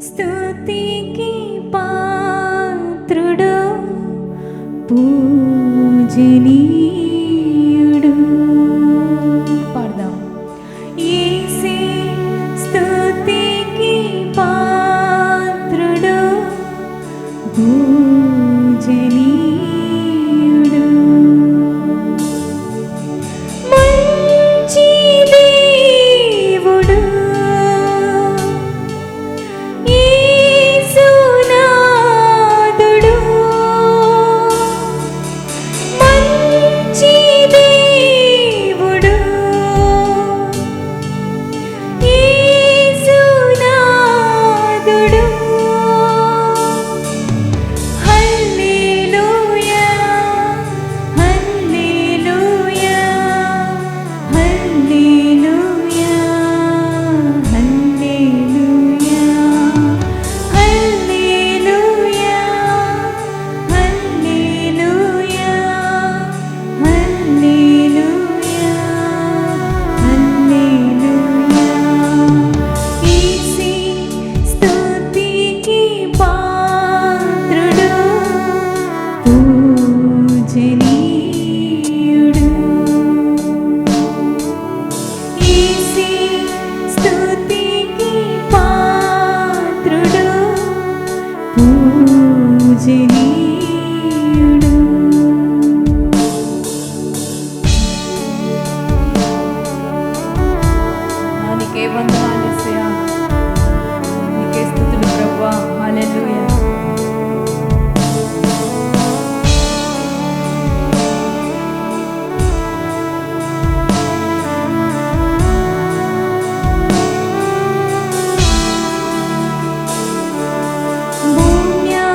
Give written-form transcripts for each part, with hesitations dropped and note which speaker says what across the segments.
Speaker 1: స్తుతికి పాత్రుడు పూజనీయుడు. పాడదాం. యేసే స్తుతికి పాత్రుడు పూజనీయుడు. మంచి దేవుడు యేసునాథుడు. మంచి దేవుడు యేసునాథుడు. హల్లెలూయా హల్లెలూయా హల్లెలూయా హల్లెలూయా హల్లెలూయా హల్లెలూయా హల్లెలూయా హల్లెలూయా. యేసే స్తుతికి పాత్రుడు పూజనీయుడు. యేసే స్తుతికి పాత్రుడు పూజనీయుడు. నీకే వందనాలు యేసయ్యా, నీకే స్తుతులు ప్రభువా. హల్లెలూయా.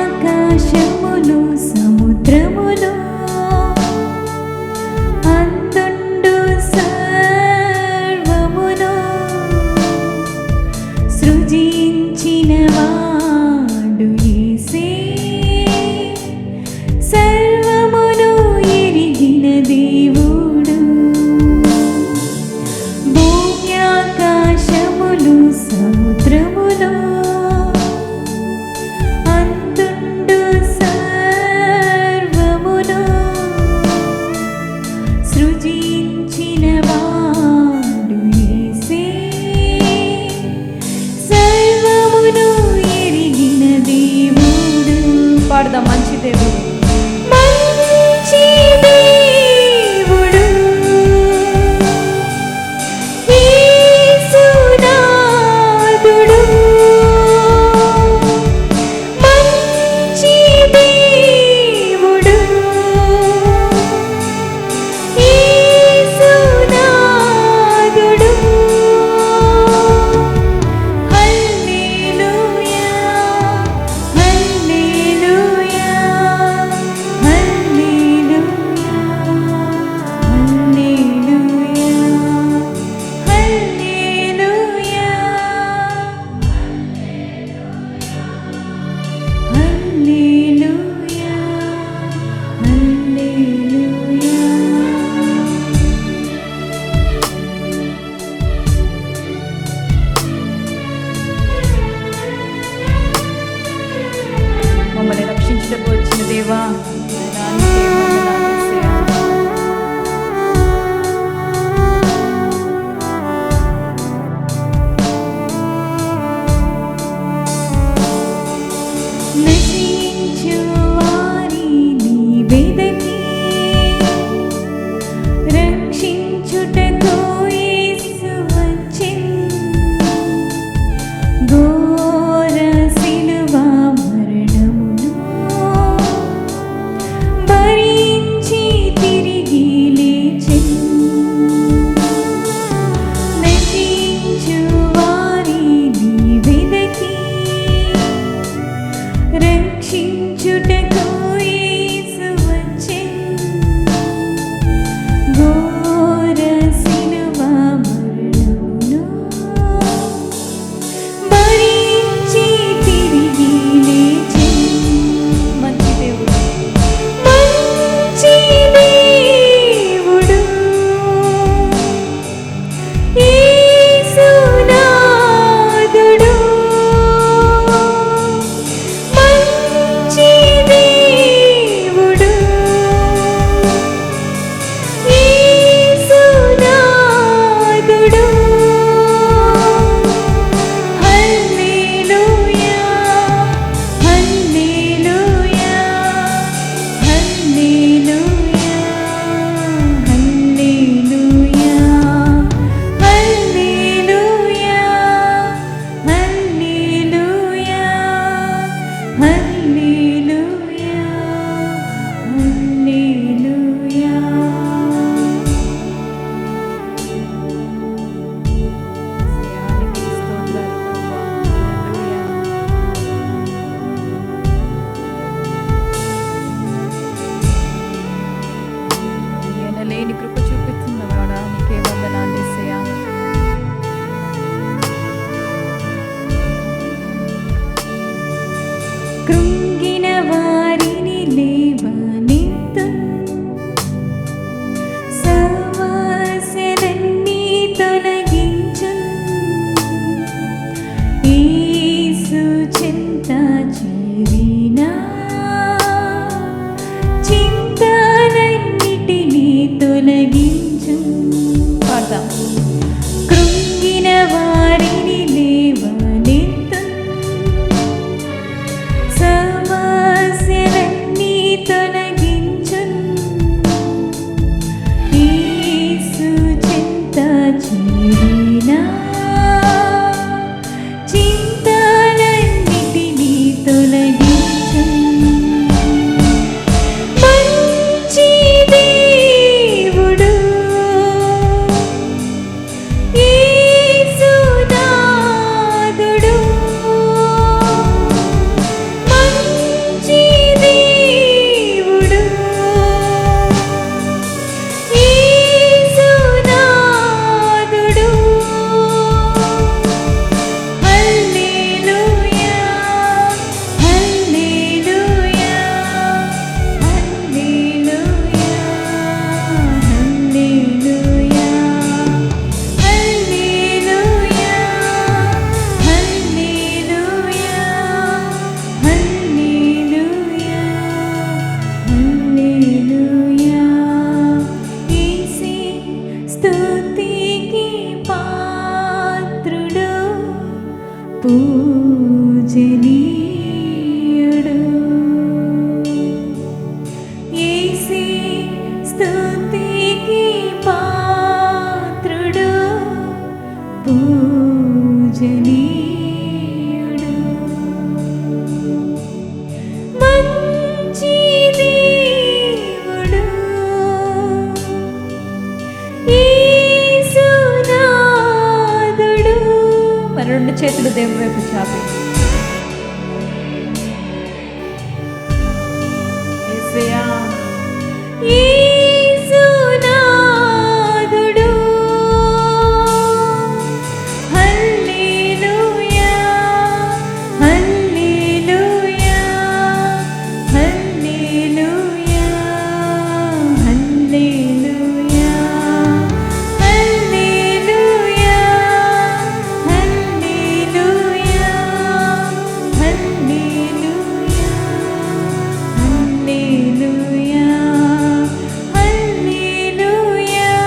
Speaker 1: భూమ్యాకాశములు సముద్రములు అందుండు సర్వమును సృజించిన వాడు యేసే. సర్వమును ఎరిగిన దేవుడు. భూమ్యాకాశములు సముద్రములు అందుండు సర్వమును సృజించిన వాడు యేసే. సర్వమును ఎరిగిన దేవుడు. పాడదాం. మంచి దేవుడు మంచి దేవుడు యేసునాథుడు. మంచి దేవుడు యేసునాథుడు. హల్లెలూయా హల్లెలూయా పాడతాం. కృంగిన వారిని లేవనెత్తు, సమస్యలన్నీ తొలగించు, యేసు చెంత చేరినా చింతలన్నిటినీ తొలగించు. మంచి దేవుడు యేసునాథుడు, మంచి దేవుడు యేసునాథుడు. హల్లెలూయా హల్లెలూయా హల్లెలూయా హల్లెలూయా హల్లెలూయా హల్లెలూయా హల్లెలూయా హల్లెలూయా. యేసే స్తుతికి పాత్రుడు, పూజనీయుడు. యేసే స్తుతికి పాత్రుడు, పూజనీయుడు. మంచి దేవుడు యేసునాథుడు. మరి రెండు చేతులు దేవుని వైపు చాపి యేసయ్యా. యేసునాథుడు హల్లెలూయా హల్లెలూయా హల్లెలూయా హల్లెలూయా హల్లెలూయా హల్లెలూయా హల్లెలూయా హల్లెలూయా హల్లెలూయా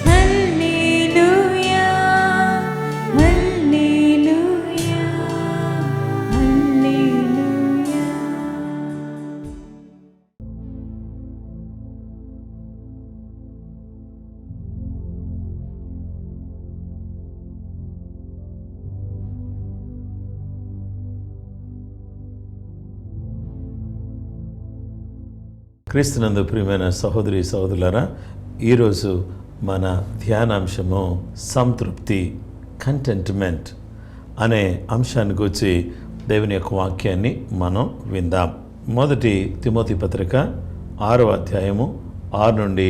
Speaker 1: హల్లెలూయా హల్లెలూయా హల్లెలూయా.
Speaker 2: క్రీస్తునందు ప్రియమైన సహోదరి సహోదరులారా, ఈరోజు మన ధ్యానాంశము సంతృప్తి, కంటెంట్మెంట్ అనే అంశాన్ని గురించి దేవుని యొక్క వాక్యాన్ని మనం విందాం. మొదటి తిమోతి పత్రిక 6వ అధ్యాయము 6 నుండి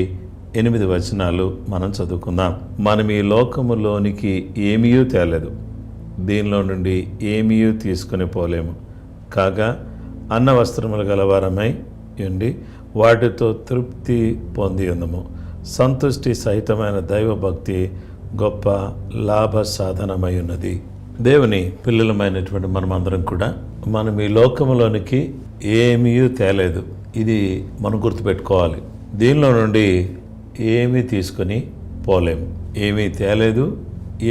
Speaker 2: 8 వచనాలు మనం చదువుకుందాం. మనం ఈ లోకములోనికి ఏమీ తేలేదు, దీనిలో నుండి ఏమీ తీసుకొని పోలేము. కాగా అన్న వస్త్రములు గలవారమై ఉండి వాటితో తృప్తి పొంది ఉందము. సంతుష్టి సహితమైన దైవభక్తి గొప్ప లాభ సాధనమై ఉన్నది. దేవుని పిల్లలమైనటువంటి మనమందరం కూడా మనం ఈ లోకంలోనికి ఏమీ తేలేదు, ఇది మనం గుర్తుపెట్టుకోవాలి. దీనిలో నుండి ఏమీ తీసుకొని పోలేము. ఏమీ తేలేదు,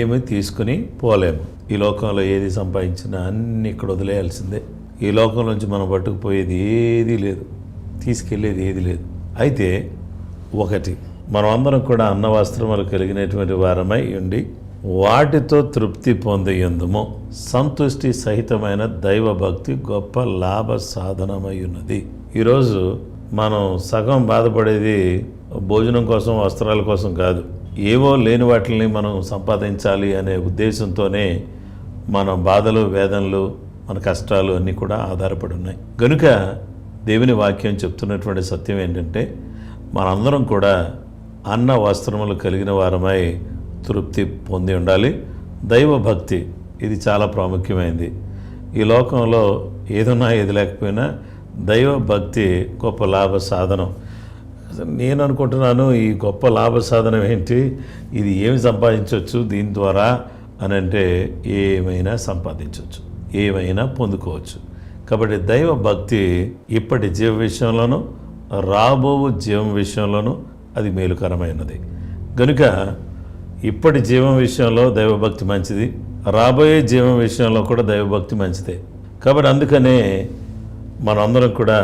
Speaker 2: ఏమీ తీసుకుని పోలేము. ఈ లోకంలో ఏది సంపాదించినా అన్నీ ఇక్కడ వదిలేయాల్సిందే. ఈ లోకం నుంచి మనం పట్టుకుపోయేది ఏదీ లేదు, తీసుకెళ్ళేది ఏది లేదు. అయితే ఒకటి, మనం అందరం కూడా అన్న వస్త్రములు కలిగినటువంటి వారమై ఉండి వాటితో తృప్తి పొందేందుము. సంతుష్టి సహితమైన దైవభక్తి గొప్ప లాభ సాధనమై ఉన్నది. ఈరోజు మనం సగం బాధపడేది భోజనం కోసం, వస్త్రాల కోసం కాదు. ఏవో లేని వాటిని మనం సంపాదించాలి అనే ఉద్దేశంతోనే మన బాధలు, వేదనలు, మన కష్టాలు అన్నీ కూడా ఆధారపడి ఉన్నాయి. కనుక దేవుని వాక్యం చెప్తున్నటువంటి సత్యం ఏంటంటే, మనందరం కూడా అన్న వస్త్రములు కలిగిన వారమై తృప్తి పొంది ఉండాలి. దైవభక్తి ఇది చాలా ప్రాముఖ్యమైనది. ఈ లోకంలో ఏదున్నా ఏది లేకపోయినా దైవభక్తి గొప్ప లాభ సాధనం. నేను అనుకుంటున్నాను, ఈ గొప్ప లాభ సాధనం ఏంటి, ఇది ఏమి సంపాదించవచ్చు దీని ద్వారా అని అంటే, ఏమైనా సంపాదించవచ్చు, ఏమైనా పొందుకోవచ్చు. కాబట్టి దైవభక్తి ఇప్పటి జీవ విషయంలోనూ రాబో జీవం విషయంలోనూ అది మేలుకరమైనది. కనుక ఇప్పటి జీవం విషయంలో దైవభక్తి మంచిది, రాబోయే జీవం విషయంలో కూడా దైవభక్తి మంచిదే. కాబట్టి అందుకనే మనందరం కూడా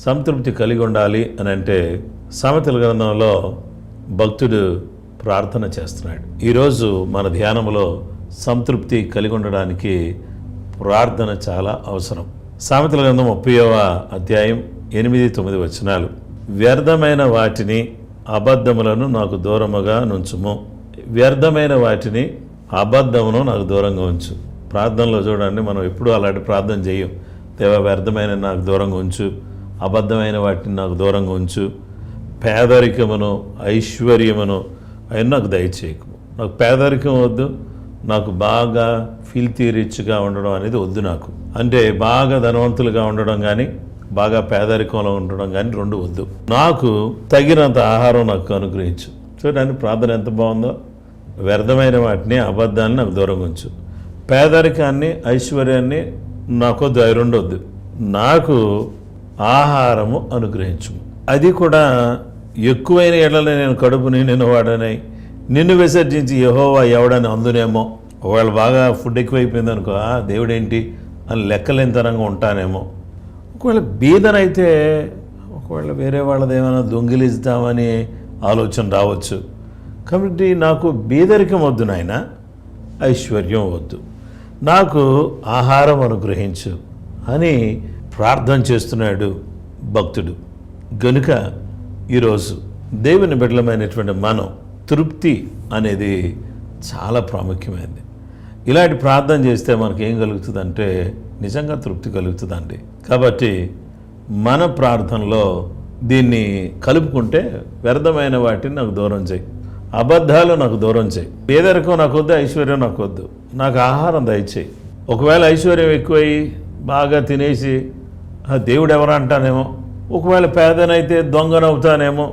Speaker 2: సంతృప్తి కలిగి ఉండాలి అని అంటే సామెతల గ్రంథంలో భక్తుడు ప్రార్థన చేస్తున్నాడు. ఈరోజు మన ధ్యానంలో సంతృప్తి కలిగి ఉండడానికి ప్రార్థన చాలా అవసరం. సామెతల గ్రంథం 30వ అధ్యాయం 8-9 వచనాలు. వ్యర్థమైన వాటిని అబద్ధములను నాకు దూరముగా నుంచుము. వ్యర్థమైన వాటిని అబద్ధమును నాకు దూరంగా ఉంచు. ప్రార్థనలో చూడండి, మనం ఎప్పుడూ అలాంటి ప్రార్థన చేయం. దేవా, వ్యర్థమైన నాకు దూరంగా ఉంచు, అబద్ధమైన వాటిని నాకు దూరంగా ఉంచు, పేదరికమును ఐశ్వర్యమును అవి నాకు దయచేయకు. నాకు పేదరికం వద్దు, నాకు బాగా ఫిల్తీ రిచ్గా ఉండడం అనేది వద్దు. నాకు అంటే బాగా ధనవంతులుగా ఉండడం కానీ బాగా పేదరికంలో ఉండడం కానీ రెండు వద్దు. నాకు తగినంత ఆహారం నాకు అనుగ్రహించు. చూడండి ప్రార్థన ఎంత బాగుందో. వ్యర్థమైన వాటిని అబద్ధాన్ని నాకు దూరంగా ఉంచు, పేదరికాన్ని ఐశ్వర్యాన్ని నాకొద్దు, అవి రెండు వద్దు. నాకు ఆహారము అనుగ్రహించు. అది కూడా ఎక్కువైన ఎడలని నేను కడుపు నిండిన వాడనై నిన్ను విసర్జించి యెహోవా ఎవడని అందునేమో. ఒకవేళ బాగా ఫుడ్ ఎక్కువైపోయింది అనుకో, దేవుడేంటి అని లెక్కలేనితనంగా ఉంటానేమో. ఒకవేళ బీదనైతే ఒకవేళ వేరే వాళ్ళది ఏమైనా దొంగిలిస్తామని ఆలోచన రావచ్చు. కాబట్టి నాకు బీదరికం వద్దు నాయన, ఐశ్వర్యం వద్దు, నాకు ఆహారం అనుగ్రహించు అని ప్రార్థన చేస్తున్నాడు భక్తుడు. గనుక ఈరోజు దేవుని బిడ్డలమైనటువంటి మనం తృప్తి అనేది చాలా ప్రాముఖ్యమైనది. ఇలాంటి ప్రార్థన చేస్తే మనకి ఏం కలుగుతుందంటే నిజంగా తృప్తి కలుగుతుందండి. కాబట్టి మన ప్రార్థనలో దీన్ని కలుపుకుంటే వ్యర్థమైన వాటిని నాకు దూరం చేయి, అబద్ధాలు నాకు దూరం చేయి, పేదరికం నాకు వద్దు, ఐశ్వర్యం నాకు వద్దు, నాకు ఆహారం దయచేయి. ఒకవేళ ఐశ్వర్యం ఎక్కువై బాగా తినేసి దేవుడు ఎవరు అంటానేమో, ఒకవేళ పేదనైతే దొంగనవుతానేమో,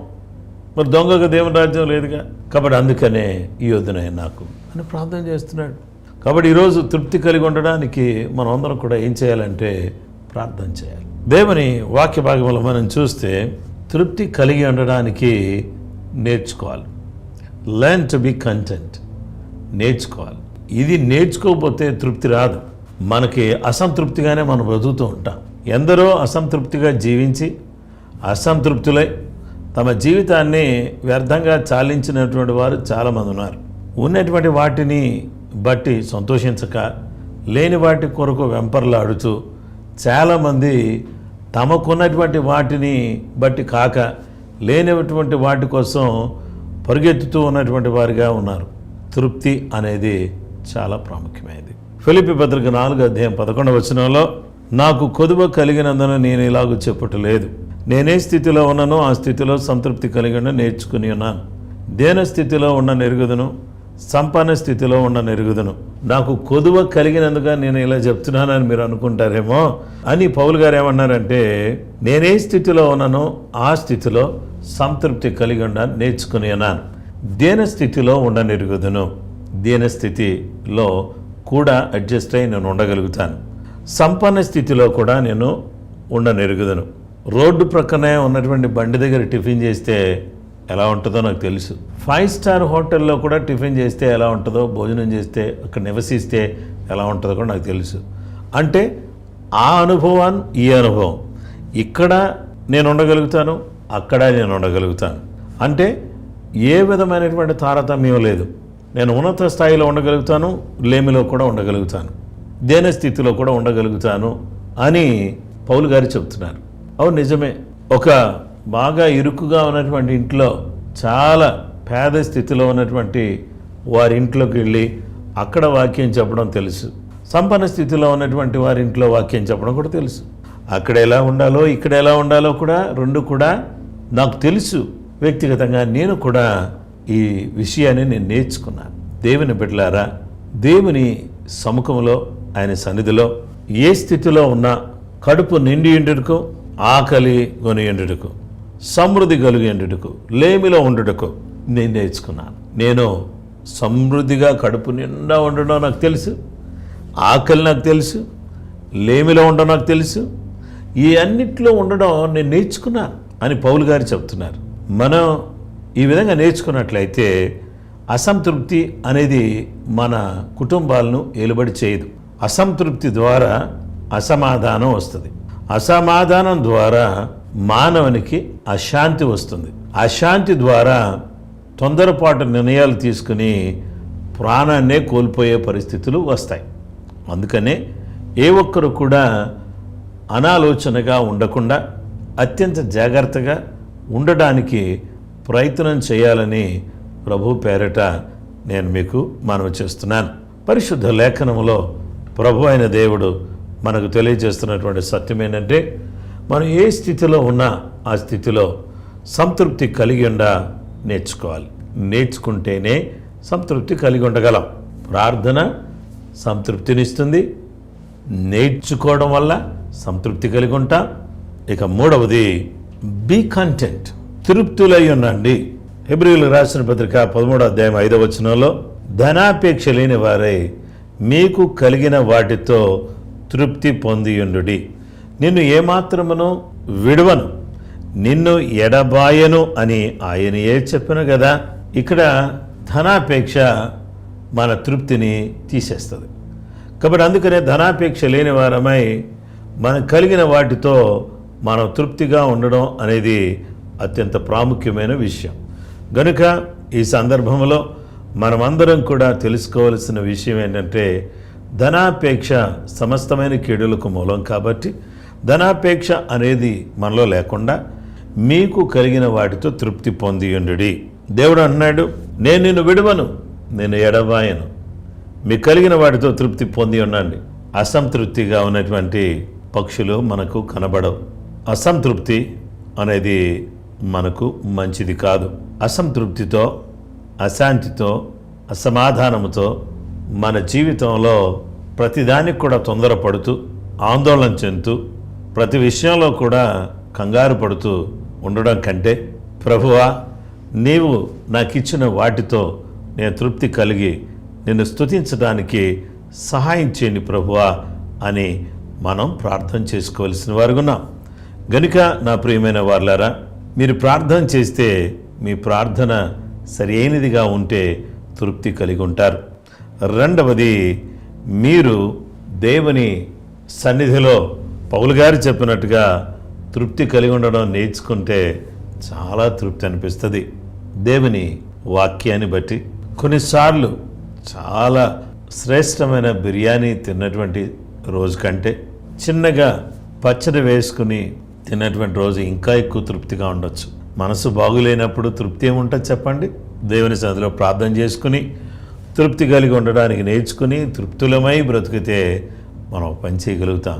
Speaker 2: మరి దొంగకు దేవుని రాజ్యం లేదుగా. కాబట్టి అందుకనే ఈ వద్దునే నాకు అని ప్రార్థన చేస్తున్నాడు. కాబట్టి ఈరోజు తృప్తి కలిగి ఉండడానికి మనం అందరం కూడా ఏం చేయాలంటే ప్రార్థన చేయాలి. దేవుని వాక్య భాగంలో మనం చూస్తే తృప్తి కలిగి ఉండడానికి నేర్చుకోవాలి. Learn to be content. నేర్చుకోవాలి. ఇది నేర్చుకోకపోతే తృప్తి రాదు. మనకి అసంతృప్తిగానే మనం బ్రతుకుతూ ఉంటాం. ఎందరో అసంతృప్తిగా జీవించి అసంతృప్తులై తమ జీవితాన్ని వ్యర్థంగా చాలించినటువంటి వారు చాలామంది ఉన్నారు. ఉన్నటువంటి వాటిని బట్టి సంతోషించక లేని వాటి కొరకు వెంపర్లాడుతూ చాలామంది తమకున్నటువంటి వాటిని బట్టి కాక లేనటువంటి వాటి కోసం పరిగెత్తుతూ ఉన్నటువంటి వారిగా ఉన్నారు. తృప్తి అనేది చాలా ప్రాముఖ్యమైనది. ఫిలిప్పీ పత్రిక 4వ అధ్యాయం 11వ వచనంలో, నాకు కొదువ కలిగినందున నేను ఇలాగూ చెప్పుటలేదు, నేనే స్థితిలో ఉన్నానో ఆ స్థితిలో సంతృప్తి కలిగి నేర్చుకుని ఉన్నాను. దేన స్థితిలో ఉన్న నెరుగుదును, సంపన్న స్థితిలో ఉన్న నెరుగుదును. నాకు కొదువ కలిగినందుగా నేను ఇలా చెప్తున్నానని మీరు అనుకుంటారేమో అని పౌలు గారు ఏమన్నారంటే, నేనే స్థితిలో ఉన్నానో ఆ స్థితిలో సంతృప్తి కలిగి ఉండాలని నేర్చుకుని ఉన్నాను. దేన స్థితిలో ఉండ నెరుగుదును. దేన స్థితిలో కూడా అడ్జస్ట్ అయి నేను ఉండగలుగుతాను. సంపన్న స్థితిలో కూడా నేను ఉండనెరుగుదును. రోడ్డు ప్రక్కనే ఉన్నటువంటి బండి దగ్గర టిఫిన్ చేస్తే ఎలా ఉంటుందో నాకు తెలుసు. 5 స్టార్ హోటల్లో కూడా టిఫిన్ చేస్తే ఎలా ఉంటుందో, భోజనం చేస్తే అక్కడ నివసిస్తే ఎలా ఉంటుందో కూడా నాకు తెలుసు. అంటే ఆ అనుభవం ఈ అనుభవం, ఇక్కడ నేను ఉండగలుగుతాను, అక్కడ నేను ఉండగలుగుతాను. అంటే ఏ విధమైనటువంటి తారతమ్యం లేదు. నేను ఉన్నత స్థాయిలో ఉండగలుగుతాను, లేమిలో కూడా ఉండగలుగుతాను, దేన స్థితిలో కూడా ఉండగలుగుతాను అని పౌలు గారు చెప్తున్నారు. అవును, నిజమే. ఒక బాగా ఇరుకుగా ఉన్నటువంటి ఇంట్లో, చాలా పేద స్థితిలో ఉన్నటువంటి వారి ఇంట్లోకి వెళ్ళి అక్కడ వాక్యం చెప్పడం తెలుసు. సంపన్న స్థితిలో ఉన్నటువంటి వారి ఇంట్లో వాక్యం చెప్పడం కూడా తెలుసు. అక్కడ ఎలా ఉండాలో ఇక్కడ ఎలా ఉండాలో కూడా రెండు కూడా నాకు తెలుసు. వ్యక్తిగతంగా నేను కూడా ఈ విషయాన్ని నేను నేర్చుకున్నాను. దేవుని బిడ్డలారా, దేవుని సముఖంలో ఆయన సన్నిధిలో ఏ స్థితిలో ఉన్నా కడుపు నిండి ఉండుటకు, ఆకలి కొని ఉండుటకు, సమృద్ధి కలిగి ఉండుటకు, లేమిలో ఉండుటకు నేను నేర్చుకున్నాను. నేను సమృద్ధిగా కడుపు నిండా ఉండడం నాకు తెలుసు, ఆకలి నాకు తెలుసు, లేమిలో ఉండడం నాకు తెలుసు. ఈ అన్నిట్లో ఉండడం నేను నేర్చుకున్నాను అని పౌలు గారు చెప్తున్నారు. మనం ఈ విధంగా నేర్చుకున్నట్లయితే అసంతృప్తి అనేది మన కుటుంబాలను ఏలుబడి చేయదు. అసంతృప్తి ద్వారా అసమాధానం వస్తుంది. అసమాధానం ద్వారా మానవునికి అశాంతి వస్తుంది. అశాంతి ద్వారా తొందరపాటు నిర్ణయాలు తీసుకుని ప్రాణాన్నే కోల్పోయే పరిస్థితులు వస్తాయి. అందుకనే ఏ ఒక్కరు కూడా అనాలోచనగా ఉండకుండా అత్యంత జాగ్రత్తగా ఉండడానికి ప్రయత్నం చేయాలని ప్రభు పేరట నేను మీకు మనవి చేస్తున్నాను. పరిశుద్ధ లేఖనములో ప్రభు అయిన దేవుడు మనకు తెలియజేస్తున్నటువంటి సత్యం ఏంటంటే, మనం ఏ స్థితిలో ఉన్నా ఆ స్థితిలో సంతృప్తి కలిగి నేర్చుకోవాలి. నేర్చుకుంటేనే సంతృప్తి కలిగి ఉండగలం. ప్రార్థన సంతృప్తినిస్తుంది. నేర్చుకోవడం వల్ల సంతృప్తి కలిగి ఉంటాం. ఇక మూడవది, బీ కంటెంట్, తృప్తులై ఉండండి. హెబ్రీయులకు రాసిన పత్రిక 13వ అధ్యాయం 5వ వచనంలో, ధనాపేక్ష లేని వారై మీకు కలిగిన వాటితో తృప్తి పొందియుండుడి. నిన్ను ఏమాత్రమును విడువను, నిన్ను ఎడబాయను అని ఆయనయే చెప్పిన కదా. ఇక్కడ ధనాపేక్ష మన తృప్తిని తీసేస్తుంది. కాబట్టి అందుకనే ధనాపేక్ష లేని వారమై మనం కలిగిన వాటితో మనం తృప్తిగా ఉండడం అనేది అత్యంత ప్రాముఖ్యమైన విషయం. గనుక ఈ సందర్భంలో మనమందరం కూడా తెలుసుకోవాల్సిన విషయం ఏంటంటే, ధనాపేక్ష సమస్తమైన కీడులకు మూలం. కాబట్టి ధనాపేక్ష అనేది మనలో లేకుండా మీకు కలిగిన వాటితో తృప్తి పొందియుండుడి. దేవుడు అన్నాడు, నేను నిన్ను విడువను, నేను ఎడబాయను, మీకు కలిగిన వాటితో తృప్తి పొంది ఉండండి. అసంతృప్తిగా ఉన్నటువంటి పక్షులు మనకు కనబడవు. అసంతృప్తి అనేది మనకు మంచిది కాదు. అసంతృప్తితో, అశాంతితో, అసమాధానముతో మన జీవితంలో ప్రతిదానికి కూడా తొందరపడుతూ, ఆందోళన చెందుతూ, ప్రతి విషయంలో కూడా కంగారు పడుతూ ఉండడం కంటే, ప్రభువా నీవు నాకు ఇచ్చిన వాటితో నేను తృప్తి కలిగి నిన్ను స్తుతించడానికి సహాయం చేయండి ప్రభువా అని మనం ప్రార్థన చేసుకోవాల్సిన వారుగా ఉన్నాం. గనుక నా ప్రియమైన వారులారా, మీరు ప్రార్థన చేస్తే మీ ప్రార్థన సరైనదిగా ఉంటే తృప్తి కలిగి ఉంటారు. రెండవది, మీరు దేవుని సన్నిధిలో పౌలు గారు చెప్పినట్టుగా తృప్తి కలిగి ఉండడం నేర్చుకుంటే చాలా తృప్తి అనిపిస్తుంది. దేవుని వాక్యాన్ని బట్టి కొన్నిసార్లు చాలా శ్రేష్టమైన బిర్యానీ తిన్నటువంటి రోజు కంటే చిన్నగా పచ్చడి వేసుకుని తిన్నటువంటి రోజు ఇంకా ఎక్కువ తృప్తిగా ఉండొచ్చు. మనసు బాగులేనప్పుడు తృప్తి ఏముంటుంది చెప్పండి? దేవుని సన్నిధిలో ప్రార్థన చేసుకుని తృప్తి కలిగి ఉండడానికి నేర్చుకుని తృప్తులమై బ్రతికితే మనం పని చేయగలుగుతాం.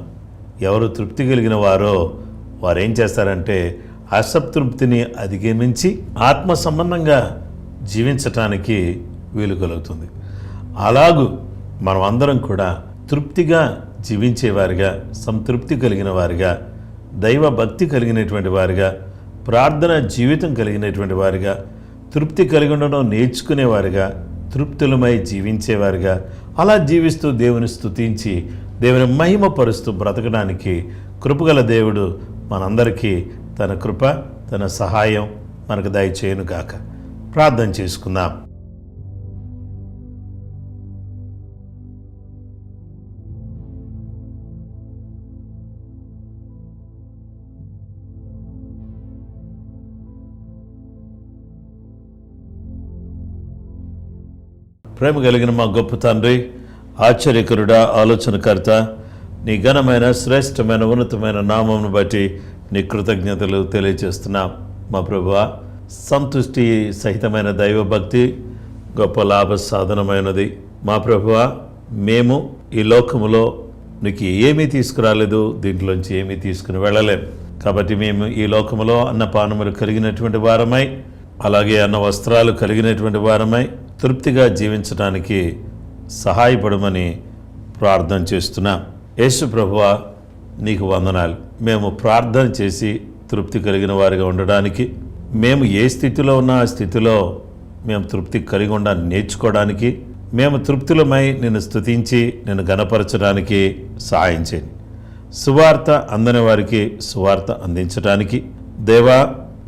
Speaker 2: ఎవరు తృప్తి కలిగిన వారో వారు ఏం చేస్తారంటే అసంతృప్తిని అధిగమించి ఆత్మ సంబంధంగా జీవించటానికి వీలు కలుగుతుంది. అలాగూ మనం అందరం కూడా తృప్తిగా జీవించేవారిగా, సంతృప్తి కలిగిన వారిగా, దైవ భక్తి కలిగినటువంటి వారిగా, ప్రార్థన జీవితం కలిగినటువంటి వారిగా, తృప్తి కలిగి ఉండడం నేర్చుకునేవారిగా, తృప్తులమై జీవించేవారిగా, అలా జీవిస్తూ దేవుని స్తుతించి దేవుని మహిమపరుస్తూ బ్రతకడానికి కృపగల దేవుడు మనందరికీ తన కృప, తన సహాయం మనకు దయచేయును గాక. ప్రార్థన చేసుకుందాం. ప్రేమ కలిగిన మా గొప్ప తండ్రి, ఆశ్చర్యకరుడా, ఆలోచనకర్త, నీ ఘనమైన శ్రేష్టమైన ఉన్నతమైన నామమును బట్టి నీ కృతజ్ఞతలు తెలియజేస్తున్నాం. మా ప్రభువా, సంతుష్టి సహితమైన దైవభక్తి గొప్ప లాభ సాధనమైనది. మా ప్రభువా, మేము ఈ లోకములో నీకు ఏమీ తీసుకురాలేదు, దీంట్లోంచి ఏమీ తీసుకుని వెళ్ళలేం. కాబట్టి మేము ఈ లోకములో అన్నపానములు కలిగినటువంటి వారమై, అలాగే అన్న వస్త్రాలు కలిగినటువంటి వారమై తృప్తిగా జీవించడానికి సహాయపడమని ప్రార్థన చేస్తున్నాం. యేసు ప్రభువా, నీకు వందనాలు. మేము ప్రార్థన చేసి తృప్తి కలిగిన వారిగా ఉండడానికి, మేము ఏ స్థితిలో ఉన్నా ఆ స్థితిలో మేము తృప్తి కలిగి ఉండాలని నేర్చుకోవడానికి, మేము తృప్తులమై నిన్ను స్తుతించి నిన్ను ఘనపరచడానికి సహాయం చేయండి. సువార్త అందని వారికి సువార్త అందించడానికి, దేవా,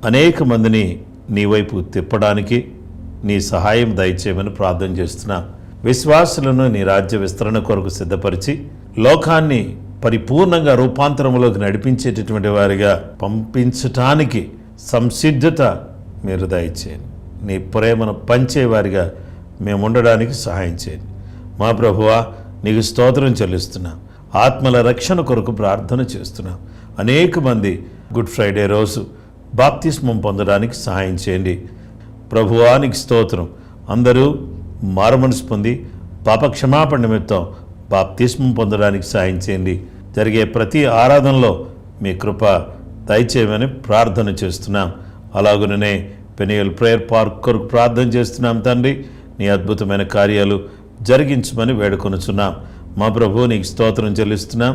Speaker 2: అనేక మందిని నీ వైపు తిప్పడానికి, నీ సహాయం దయచేయమని ప్రార్థన చేస్తున్నాం. విశ్వాసులను నీ రాజ్య విస్తరణ కొరకు సిద్ధపరిచి లోకాన్ని పరిపూర్ణంగా రూపాంతరంలోకి నడిపించేటటువంటి వారిగా పంపించటానికి సంసిద్ధత మీరు దయచేయండి. నీ ప్రేమను పంచేవారిగా మేము ఉండడానికి సహాయం చేయండి. మా ప్రభువా, నీకు స్తోత్రం చెల్లిస్తున్నాం. ఆత్మల రక్షణ కొరకు ప్రార్థన చేస్తున్నాం. అనేక మంది గుడ్ ఫ్రైడే రోజు బాప్తిస్మం పొందడానికి సహాయం చేయండి. ప్రభువా, నీకు స్తోత్రం. అందరూ మారుమనసు పొంది పాప క్షమాపణ నిమిత్తం బాప్తిస్మం పొందడానికి సహాయం చేయండి. జరిగే ప్రతి ఆరాధనలో మీ కృప దయచేయమని ప్రార్థన చేస్తున్నాం. అలాగుననే పెనియల్ ప్రేయర్ పార్క్ కొరకు ప్రార్థన చేస్తున్నాం. తండ్రి, నీ అద్భుతమైన కార్యాలు జరిగించమని వేడుకొనుచున్నాం. మా ప్రభు, నీకు స్తోత్రం చెల్లిస్తున్నాం.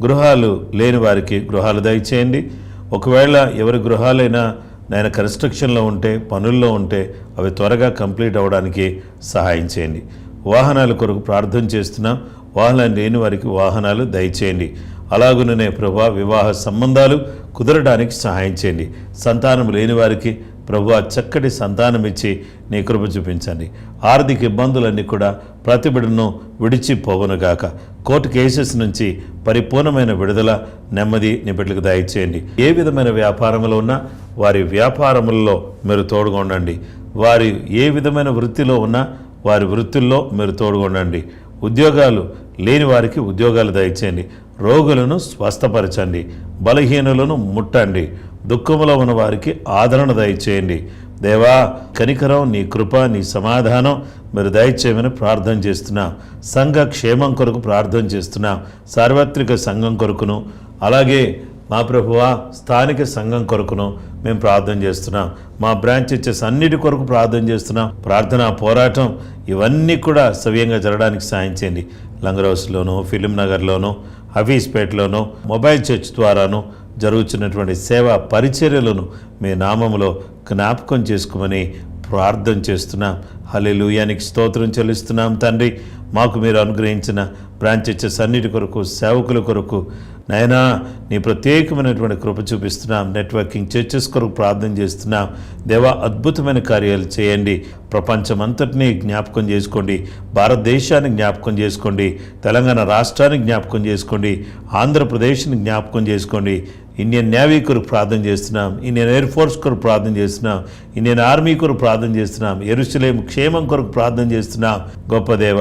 Speaker 2: గృహాలు లేని వారికి గృహాలు దయచేయండి. ఒకవేళ ఎవరి గృహాలైనా నేను కన్స్ట్రక్షన్లో ఉంటే, పనుల్లో ఉంటే అవి త్వరగా కంప్లీట్ అవ్వడానికి సహాయం చేయండి. వాహనాల కొరకు ప్రార్థన చేస్తున్నాం. వాహనాలు లేని వారికి వాహనాలు దయచేయండి. అలాగుననే ప్రభా, వివాహ సంబంధాలు కుదరడానికి సహాయం చేయండి. సంతానం లేని వారికి ప్రభువా చక్కటి సంతానం ఇచ్చి నీ కృప చూపించండి. ఆర్థిక ఇబ్బందులన్నీ కూడా ప్రతి బిడ్డను విడిచిపోవునుగాక. కోర్టు కేసెస్ నుంచి పరిపూర్ణమైన విడుదల, నెమ్మది నీ బిడ్డలకు దయచేయండి. ఏ విధమైన వ్యాపారంలో ఉన్నా వారి వ్యాపారములలో మీరు తోడుగొండండి. వారి ఏ విధమైన వృత్తిలో ఉన్నా వారి వృత్తుల్లో మీరు తోడుగొండండి. ఉద్యోగాలు లేని వారికి ఉద్యోగాలు దయచేయండి. రోగులను స్వస్థపరచండి. బలహీనులను ముట్టండి. దుఃఖంలో ఉన్న వారికి ఆదరణ దయచేయండి. దేవా, కనికరం, నీ కృప, నీ సమాధానం మీరు దయచేయమని ప్రార్థన చేస్తున్నాం. సంఘ క్షేమం కొరకు ప్రార్థన చేస్తున్నాం. సార్వత్రిక సంఘం కొరకును, అలాగే మా ప్రభువా స్థానిక సంఘం కొరకును మేము ప్రార్థన చేస్తున్నాం. మా బ్రాంచ్ చర్చెస్ అన్నిటి కొరకు ప్రార్థన చేస్తున్నాం. ప్రార్థనా పోరాటం ఇవన్నీ కూడా సవ్యంగా జరగడానికి సాయం చేయండి. లంగరౌస్లోను, ఫిలిం నగర్లోను, హఫీజ్పేటలోను, మొబైల్ చర్చ్ ద్వారాను జరుగుతున్నటువంటి సేవా పరిచర్యలను మీ నామములో జ్ఞాపకం చేసుకోమని ప్రార్థన చేస్తున్నాం. హల్లెలూయా, నీకు స్తోత్రం చెల్లిస్తున్నాం. తండ్రి, మాకు మీరు అనుగ్రహించిన బ్రాంచ్ చర్చెస్ అన్నిటి కొరకు, సేవకుల కొరకు నైనా నీ ప్రత్యేకమైనటువంటి కృప చూపిస్తున్నాం. నెట్వర్కింగ్ చర్చెస్ కొరకు ప్రార్థన చేస్తున్నాం. దేవా, అద్భుతమైన కార్యాలు చేయండి. ప్రపంచమంతటినీ జ్ఞాపకం చేసుకోండి. భారతదేశాన్ని జ్ఞాపకం చేసుకోండి. తెలంగాణ రాష్ట్రాన్ని జ్ఞాపకం చేసుకోండి. ఆంధ్రప్రదేశ్ని జ్ఞాపకం చేసుకోండి. ఇండియన్ నేవీ కొరకు ప్రార్థన చేస్తున్నాం. ఇండియన్ ఎయిర్ ఫోర్స్ కొరకు ప్రార్థన చేస్తున్నాం. ఇండియన్ ఆర్మీ కొరకు ప్రార్థన చేస్తున్నాం. యెరూషలేము క్షేమం కొరకు ప్రార్థన చేస్తున్నాం. గొప్ప దేవ,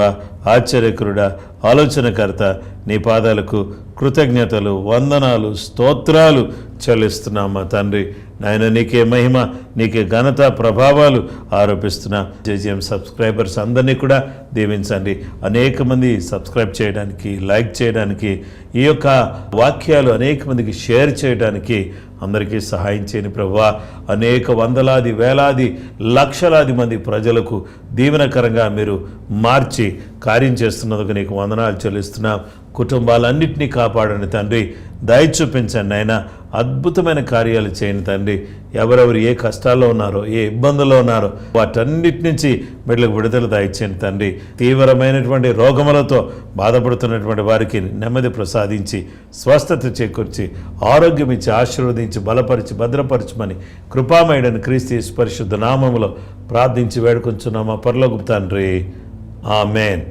Speaker 2: ఆశ్చర్యకరుడా, ఆలోచనకర్త, నీ పాదాలకు కృతజ్ఞతలు, వందనాలు, స్తోత్రాలు చెల్లిస్తున్నాం. మా తండ్రి నాయన, నీకే మహిమ, నీకే ఘనత, ప్రభావాలు ఆరోపిస్తున్నాం. జేజీఎం సబ్స్క్రైబర్స్ అందరినీ కూడా దీవించండి. అనేక మంది సబ్స్క్రైబ్ చేయడానికి, లైక్ చేయడానికి, ఈ యొక్క వాక్యాలు అనేక మందికి షేర్ చేయడానికి అందరికీ సహాయం చేయని ప్రభువా. అనేక వందలాది, వేలాది, లక్షలాది మంది ప్రజలకు దీవెనకరంగా మీరు మార్చి కార్యం చేస్తున్నందుకు నీకు వందనాలు చెల్లిస్తున్నాం. కుటుంబాలన్నింటినీ కాపాడండి తండ్రి. దయ చూపించండి ఆయన. అద్భుతమైన కార్యాలు చేయండి తండ్రి. ఎవరెవరు ఏ కష్టాల్లో ఉన్నారో, ఏ ఇబ్బందుల్లో ఉన్నారో వాటన్నిటి నుంచి బిడ్డలకు విడుదల దయచేయండి తండ్రి. తీవ్రమైనటువంటి రోగములతో బాధపడుతున్నటువంటి వారికి నెమ్మది ప్రసాదించి, స్వస్థత చేకూర్చి, ఆరోగ్యం ఇచ్చి, ఆశీర్వదించి, బలపరిచి, భద్రపరచమని కృపామయుడని క్రీస్తు యేసు పరిశుద్ధ నామములో ప్రార్థించి వేడుకొంచున్నామా పరలోకపు తండ్రి. ఆమేన్.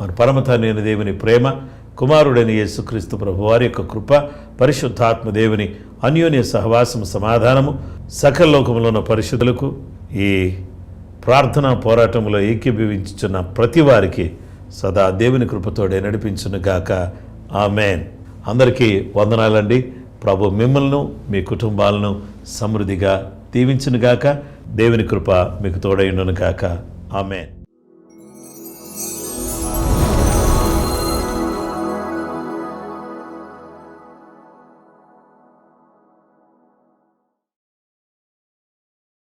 Speaker 2: మన పరమ తండ్రి అయిన దేవుని ప్రేమ, కుమారుడైన యేసుక్రీస్తు ప్రభువారి యొక్క కృప, పరిశుద్ధాత్మ దేవుని అన్యోన్య సహవాసము, సమాధానము సకల లోకములో ఉన్న పరిశుద్ధులకు, ఈ ప్రార్థనా పోరాటంలో ఏకీభవించుచున్న ప్రతి వారికి సదా దేవుని కృపతోడే నడిపించునుగాక. ఆమేన్. అందరికీ వందనాలండి. ప్రభు మిమ్మల్ని, మీ కుటుంబాలను సమృద్ధిగా దీవించునుగాక. దేవుని కృప మీకు తోడైండునుగాక. ఆమేన్.